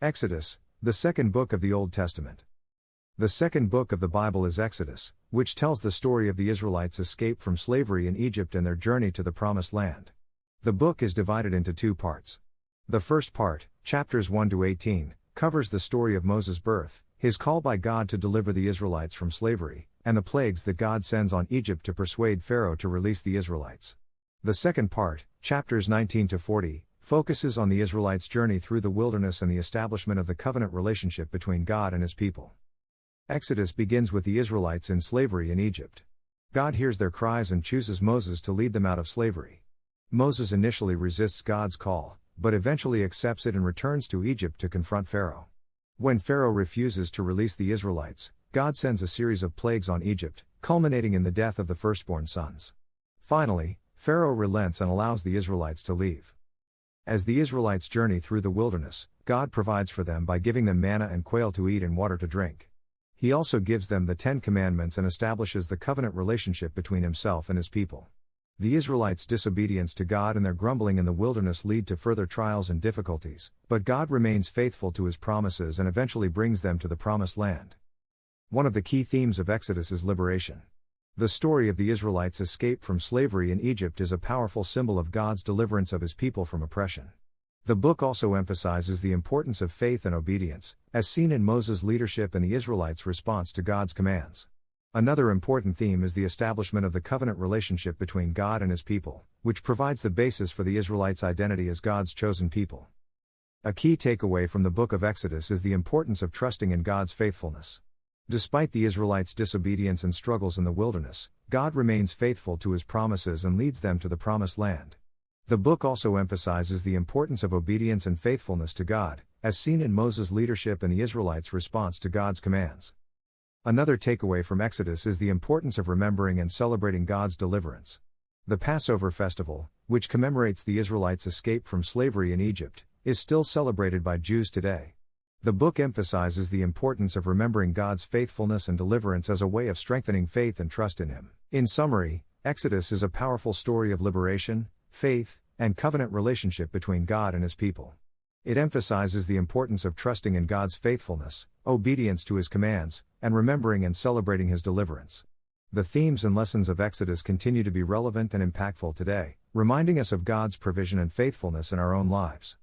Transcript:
Exodus, the second book of the Old Testament. The second book of the Bible is Exodus, which tells the story of the Israelites' escape from slavery in Egypt and their journey to the Promised Land. The book is divided into two parts. The first part, chapters 1 to 18, covers the story of Moses' birth, his call by God to deliver the Israelites from slavery, and the plagues that God sends on Egypt to persuade Pharaoh to release the Israelites. The second part, chapters 19 to 40, focuses on the Israelites' journey through the wilderness and the establishment of the covenant relationship between God and His people. Exodus begins with the Israelites in slavery in Egypt. God hears their cries and chooses Moses to lead them out of slavery. Moses initially resists God's call, but eventually accepts it and returns to Egypt to confront Pharaoh. When Pharaoh refuses to release the Israelites, God sends a series of plagues on Egypt, culminating in the death of the firstborn sons. Finally, Pharaoh relents and allows the Israelites to leave. As the Israelites journey through the wilderness, God provides for them by giving them manna and quail to eat and water to drink. He also gives them the 10 Commandments and establishes the covenant relationship between Himself and His people. The Israelites' disobedience to God and their grumbling in the wilderness lead to further trials and difficulties, but God remains faithful to His promises and eventually brings them to the Promised Land. One of the key themes of Exodus is liberation. The story of the Israelites' escape from slavery in Egypt is a powerful symbol of God's deliverance of His people from oppression. The book also emphasizes the importance of faith and obedience, as seen in Moses' leadership and the Israelites' response to God's commands. Another important theme is the establishment of the covenant relationship between God and His people, which provides the basis for the Israelites' identity as God's chosen people. A key takeaway from the book of Exodus is the importance of trusting in God's faithfulness. Despite the Israelites' disobedience and struggles in the wilderness, God remains faithful to His promises and leads them to the Promised Land. The book also emphasizes the importance of obedience and faithfulness to God, as seen in Moses' leadership and the Israelites' response to God's commands. Another takeaway from Exodus is the importance of remembering and celebrating God's deliverance. The Passover festival, which commemorates the Israelites' escape from slavery in Egypt, is still celebrated by Jews today. The book emphasizes the importance of remembering God's faithfulness and deliverance as a way of strengthening faith and trust in Him. In summary, Exodus is a powerful story of liberation, faith, and covenant relationship between God and His people. It emphasizes the importance of trusting in God's faithfulness, obedience to His commands, and remembering and celebrating His deliverance. The themes and lessons of Exodus continue to be relevant and impactful today, reminding us of God's provision and faithfulness in our own lives.